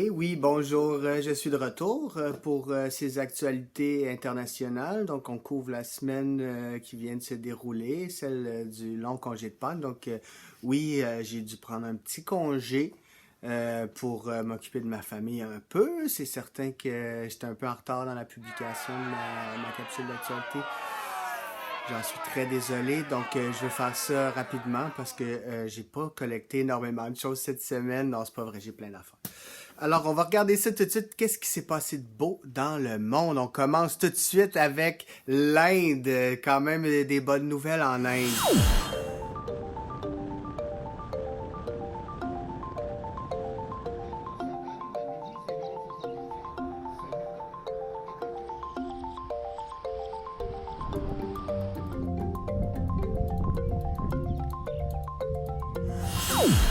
Eh oui, bonjour, je suis de retour pour ces actualités internationales. Donc, on couvre la semaine qui vient de se dérouler, celle du long congé de Pâques. Donc, oui, j'ai dû prendre un petit congé pour m'occuper de ma famille un peu. C'est certain que j'étais un peu en retard dans la publication de ma capsule d'actualité. J'en suis très désolé, donc je vais faire ça rapidement parce que j'ai pas collecté énormément de choses cette semaine. Non, c'est pas vrai, j'ai plein d'affaires. Alors, on va regarder ça tout de suite. Qu'est-ce qui s'est passé de beau dans le monde? On commence tout de suite avec l'Inde. Quand même des bonnes nouvelles en Inde.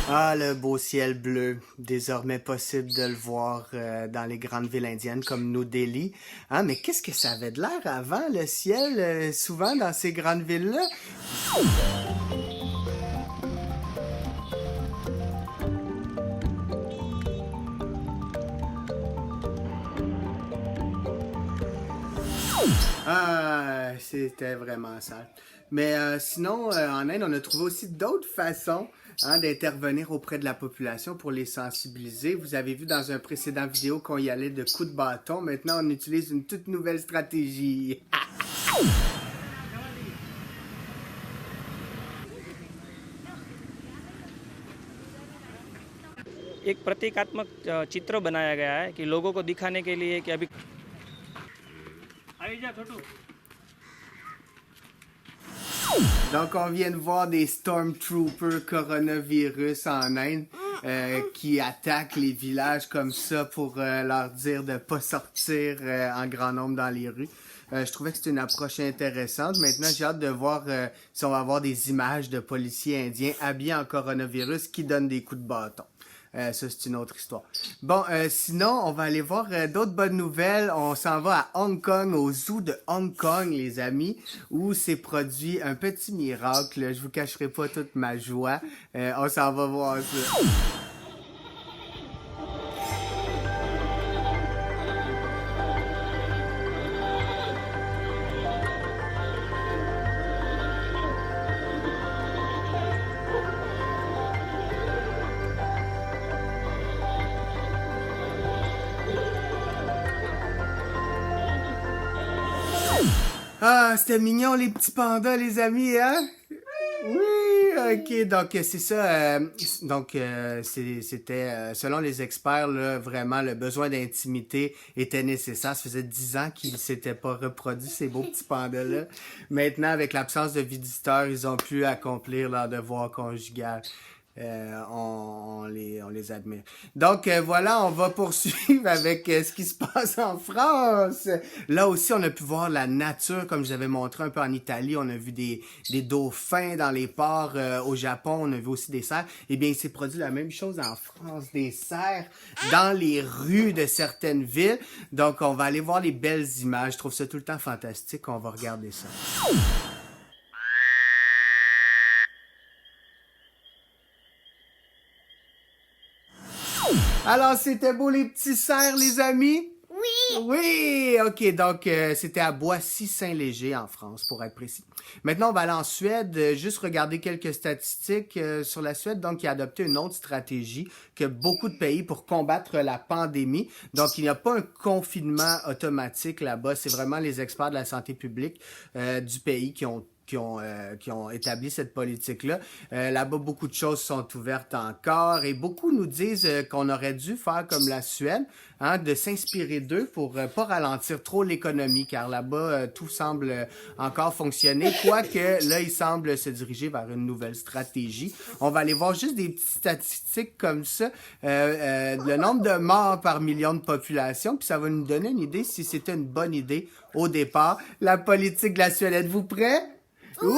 Ah, le beau ciel bleu. Désormais possible de le voir dans les grandes villes indiennes comme New Delhi. Hein, mais qu'est-ce que ça avait de l'air avant, le ciel, souvent dans ces grandes villes-là? Ah, c'était vraiment sale. Mais sinon, en Inde, on a trouvé aussi d'autres façons d'intervenir auprès de la population pour les sensibiliser. Vous avez vu dans un précédent vidéo qu'on y allait de coups de bâton. Maintenant, on utilise une toute nouvelle stratégie. एक प्रतीकात्मक चित्र बनाया गया है कि लोगों को दिखाने के लिए कि अभी Donc, on vient de voir des Stormtroopers coronavirus en Inde qui attaquent les villages comme ça pour leur dire de pas sortir en grand nombre dans les rues. Je trouvais que c'était une approche intéressante. Maintenant, j'ai hâte de voir si on va avoir des images de policiers indiens habillés en coronavirus qui donnent des coups de bâton. Ça, c'est une autre histoire. Bon, sinon, on va aller voir d'autres bonnes nouvelles. On s'en va à Hong Kong, au zoo de Hong Kong, les amis, où s'est produit un petit miracle. Je vous cacherai pas toute ma joie. On s'en va voir ça. Ah, c'était mignon les petits pandas, les amis, hein? Oui, ok, donc c'est ça. C'était, selon les experts, là, vraiment, le besoin d'intimité était nécessaire. Ça faisait 10 ans qu'ils ne s'étaient pas reproduits, ces beaux petits pandas-là. Maintenant, avec l'absence de visiteurs, ils ont pu accomplir leur devoir conjugal. On les admire. Donc voilà, on va poursuivre avec ce qui se passe en France. Là aussi, on a pu voir la nature, comme je vous avais montré un peu en Italie. On a vu des dauphins dans les ports. Au Japon, on a vu aussi des cerfs. Eh bien, il s'est produit la même chose en France, des cerfs dans les rues de certaines villes. Donc, on va aller voir les belles images. Je trouve ça tout le temps fantastique. On va regarder ça. Alors, c'était beau les petits cerfs, les amis? Oui. Oui, ok, donc c'était à Boissy-Saint-Léger en France, pour être précis. Maintenant, on va aller en Suède, juste regarder quelques statistiques sur la Suède, donc qui a adopté une autre stratégie que beaucoup de pays pour combattre la pandémie. Donc, il n'y a pas un confinement automatique là-bas, c'est vraiment les experts de la santé publique du pays qui ont établi cette politique-là. Là-bas, beaucoup de choses sont ouvertes encore et beaucoup nous disent qu'on aurait dû faire comme la Suède, hein, de s'inspirer d'eux pour pas ralentir trop l'économie, car là-bas, tout semble encore fonctionner, quoique là, ils semblent se diriger vers une nouvelle stratégie. On va aller voir juste des petites statistiques comme ça, le nombre de morts par million de population, puis ça va nous donner une idée si c'était une bonne idée au départ. La politique de la Suède, êtes-vous prêts? Oui!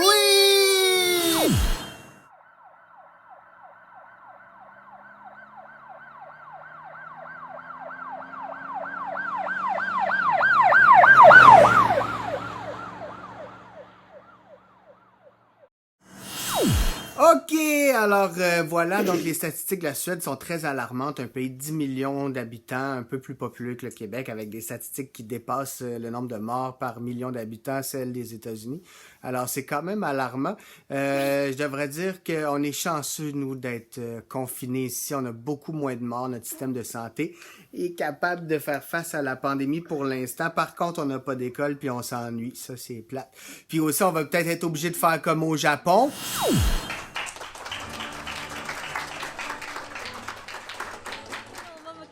OK, alors voilà, donc les statistiques de la Suède sont très alarmantes. Un pays de 10 millions d'habitants, un peu plus populeux que le Québec, avec des statistiques qui dépassent le nombre de morts par million d'habitants, celles des États-Unis. Alors c'est quand même alarmant. Je devrais dire qu'on est chanceux, nous, d'être confinés ici. On a beaucoup moins de morts. Notre système de santé est capable de faire face à la pandémie pour l'instant. Par contre, on n'a pas d'école puis on s'ennuie. Ça, c'est plate. Puis aussi, on va peut-être être obligé de faire comme au Japon.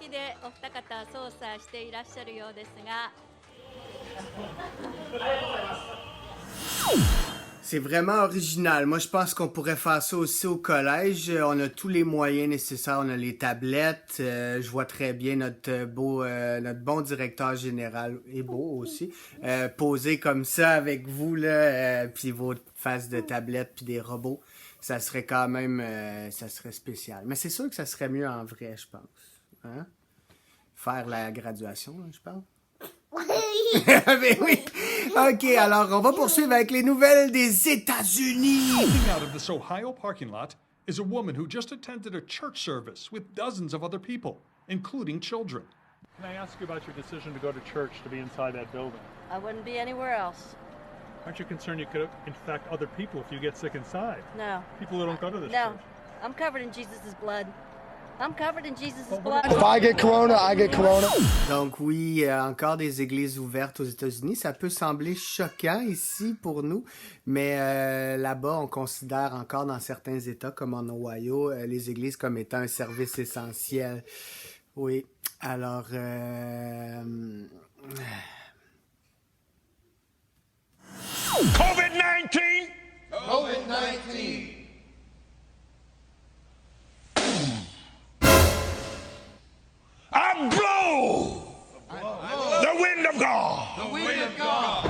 趣でお二方操作していらっしゃるようですが。 C'est vraiment original. Moi, je pense qu'on pourrait faire ça aussi au collège. On a tous les moyens nécessaires. On a les tablettes. Je vois très bien notre bon directeur général, et beau aussi, poser comme ça avec vous, là, puis vos faces de tablettes, puis des robots. Ça serait quand même, ça serait spécial. Mais c'est sûr que ça serait mieux en vrai, je pense. Hein? Faire la graduation, là, je pense. Mais oui. OK, alors on va poursuivre avec les nouvelles des États-Unis. Walking out of this Ohio parking lot is a woman who just attended a church service with dozens of other people, including children. Can I ask you about your decision to go to church, to be inside that building? I wouldn't be anywhere else. Aren't you concerned you could infect other people if you get sick inside? No. People who don't go to this No. church. I'm covered in Jesus' blood. I'm covered in Jesus' blood. If I get corona, I get corona. Donc oui, encore des églises ouvertes aux États-Unis. Ça peut sembler choquant ici pour nous, mais là-bas, on considère encore dans certains États, comme en Ohio, les églises comme étant un service essentiel. Oui, alors... COVID-19! COVID-19. I blow the wind of God. The wind of God.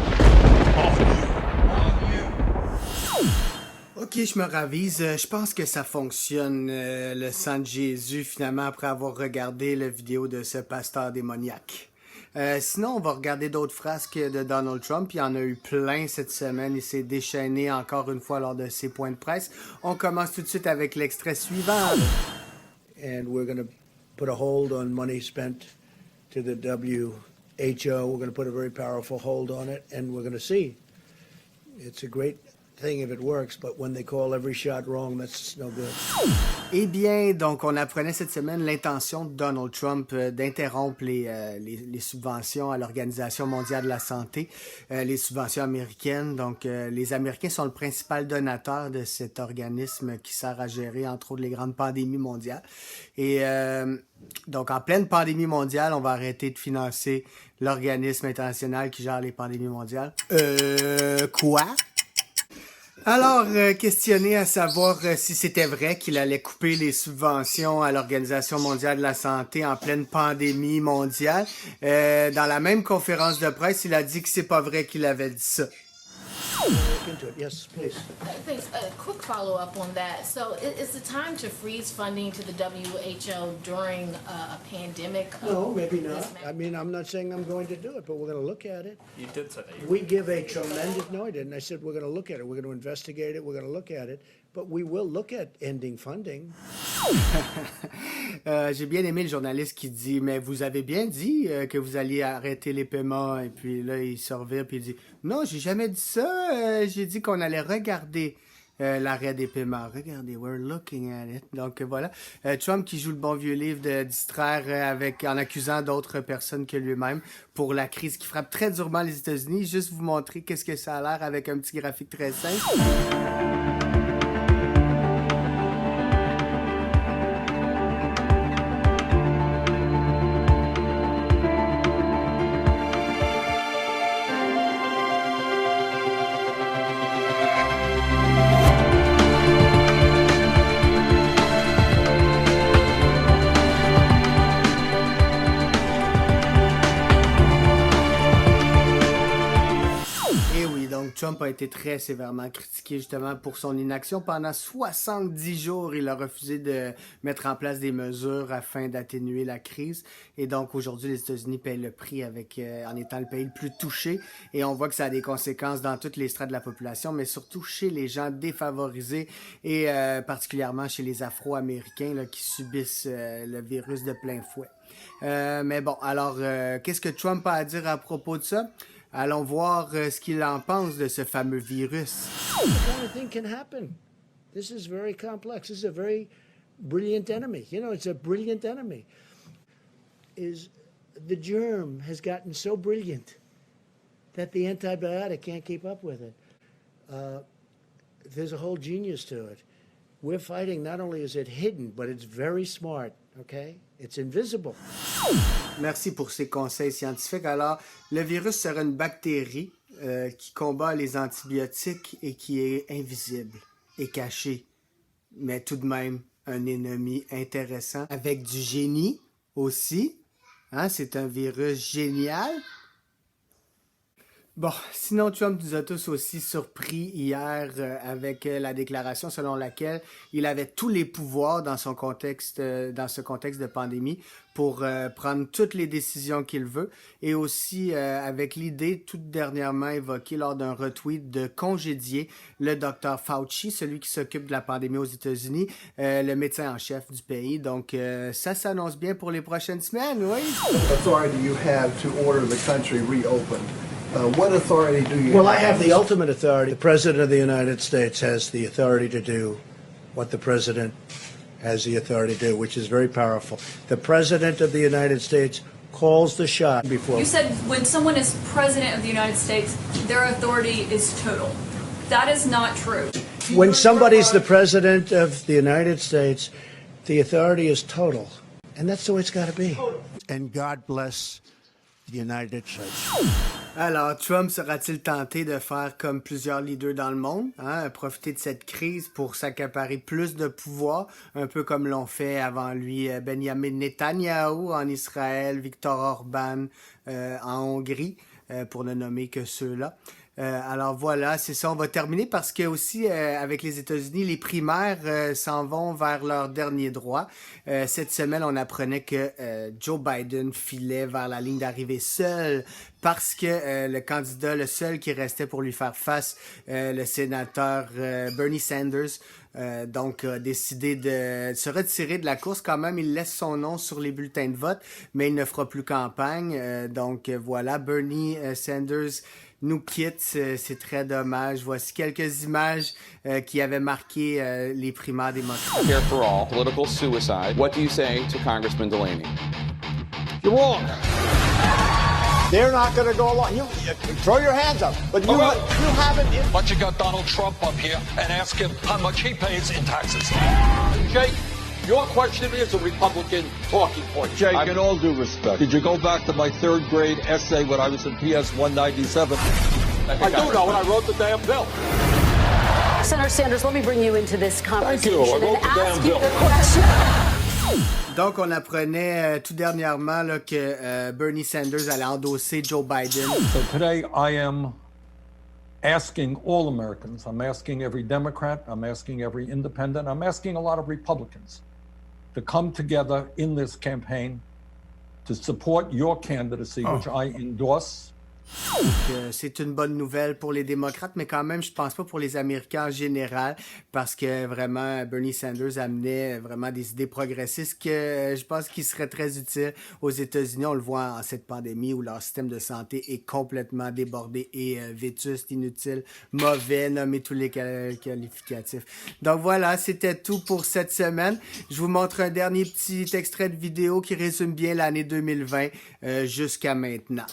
OK, je me ravise. Je pense que ça fonctionne, le sang de Jésus, finalement, après avoir regardé la vidéo de ce pasteur démoniaque. Sinon, on va regarder d'autres frasques de Donald Trump. Il y en a eu plein cette semaine. Il s'est déchaîné encore une fois lors de ses points de presse. On commence tout de suite avec l'extrait suivant. And we're going to put a hold on money spent to the WHO. We're going to put a very powerful hold on it, and we're going to see. It's a great thing if it works, but when they call every shot wrong, that's no good. Eh bien, donc, on apprenait cette semaine l'intention de Donald Trump d'interrompre les subventions à l'Organisation mondiale de la santé, les subventions américaines. Donc, les Américains sont le principal donateur de cet organisme qui sert à gérer, entre autres, les grandes pandémies mondiales. Et donc, en pleine pandémie mondiale, on va arrêter de financer l'organisme international qui gère les pandémies mondiales. Quoi? Alors, questionné à savoir si c'était vrai qu'il allait couper les subventions à l'Organisation mondiale de la santé en pleine pandémie mondiale, dans la même conférence de presse, il a dit que c'est pas vrai qu'il avait dit ça. Look into it. Yes, please. Thanks. A quick follow-up on that. So, is the time to freeze funding to the WHO during a pandemic? No, maybe not. I mean, I'm not saying I'm going to do it, but we're going to look at it. You did say that. We give a tremendous... No, I didn't. I said we're going to look at it. We're going to investigate it. We're going to look at it. But we will look at ending funding. J'ai bien aimé le journaliste qui dit « Mais vous avez bien dit que vous alliez arrêter les paiements. » Et puis là, il se revient et il dit « Non, j'ai jamais dit ça. J'ai dit qu'on allait regarder l'arrêt des paiements. Regardez, we're looking at it. » Donc voilà. Trump qui joue le bon vieux livre de distraire en accusant d'autres personnes que lui-même pour la crise qui frappe très durement les États-Unis. Juste vous montrer qu'est-ce que ça a l'air avec un petit graphique très simple. Trump a été très sévèrement critiqué justement pour son inaction. Pendant 70 jours, il a refusé de mettre en place des mesures afin d'atténuer la crise. Et donc aujourd'hui, les États-Unis payent le prix en étant le pays le plus touché. Et on voit que ça a des conséquences dans toutes les strates de la population, mais surtout chez les gens défavorisés et particulièrement chez les Afro-Américains là, qui subissent le virus de plein fouet. Mais bon, alors, qu'est-ce que Trump a à dire à propos de ça? Allons voir ce qu'il en pense de ce fameux virus. This kind of thing can happen. This is very complex. This is a very brilliant enemy. You know, it's a brilliant enemy. The germ has gotten so brilliant that the antibiotic can't keep up with it. There's a whole genius to it. We're fighting, not only is it hidden, but it's very smart, okay? It's invisible. Merci pour ces conseils scientifiques. Alors, le virus serait une bactérie qui combat les antibiotiques et qui est invisible et caché, mais tout de même un ennemi intéressant avec du génie aussi. Hein, c'est un virus génial. Bon, sinon Trump nous a tous aussi surpris hier avec la déclaration selon laquelle il avait tous les pouvoirs dans ce contexte de pandémie pour prendre toutes les décisions qu'il veut et aussi avec l'idée tout dernièrement évoquée lors d'un retweet de congédier le Dr Fauci, celui qui s'occupe de la pandémie aux États-Unis, le médecin en chef du pays. Donc ça s'annonce bien pour les prochaines semaines, oui. What authority do you have to order the country reopened? What authority do you have? Well, I have the ultimate authority. The President of the United States has the authority to do what the President has the authority to do, which is very powerful. The President of the United States calls the shot before. You said when someone is President of the United States, their authority is total. That is not true. When somebody's the President of the United States, the authority is total. And that's the way it's got to be. And God bless the United States. Alors, Trump sera-t-il tenté de faire comme plusieurs leaders dans le monde, hein, profiter de cette crise pour s'accaparer plus de pouvoir, un peu comme l'ont fait avant lui Benjamin Netanyahu en Israël, Viktor Orban en Hongrie, pour ne nommer que ceux-là. Alors voilà, c'est ça, on va terminer parce que aussi avec les États-Unis, les primaires s'en vont vers leur dernier droit. Cette semaine, on apprenait que Joe Biden filait vers la ligne d'arrivée seul parce que le candidat, le seul qui restait pour lui faire face, le sénateur Bernie Sanders, donc a décidé de se retirer de la course. Quand même, il laisse son nom sur les bulletins de vote, mais il ne fera plus campagne. Donc voilà, Bernie Sanders nous quitte, c'est très dommage. Voici quelques images qui avaient marqué les primaires démocrates. Here for all, political suicide. What do you say to Congressman Delaney? You're wrong. They're not going to go along. You throw your hands up, but you haven't. But you got Donald Trump up here and ask him how much he pays in taxes. Jake, your question is a Republican talking point. Jake, in all due respect, did you go back to my third grade essay when I was in PS 197? I do know, and I wrote the damn bill. Senator Sanders, let me bring you into this conversation I wrote the damn bill. Donc, on apprenait tout dernièrement là, que Bernie Sanders allait endosser Joe Biden. So today I am asking all Americans, I'm asking every Democrat, I'm asking every independent, I'm asking a lot of Republicans to come together in this campaign to support your candidacy, which I endorse. Donc, c'est une bonne nouvelle pour les démocrates, mais quand même, je pense pas pour les Américains en général, parce que vraiment, Bernie Sanders amenait vraiment des idées progressistes que je pense qu'ils seraient très utiles aux États-Unis. On le voit en cette pandémie où leur système de santé est complètement débordé et vétuste, inutile, mauvais, nommez tous les qualificatifs. Donc voilà, c'était tout pour cette semaine. Je vous montre un dernier petit extrait de vidéo qui résume bien l'année 2020 jusqu'à maintenant.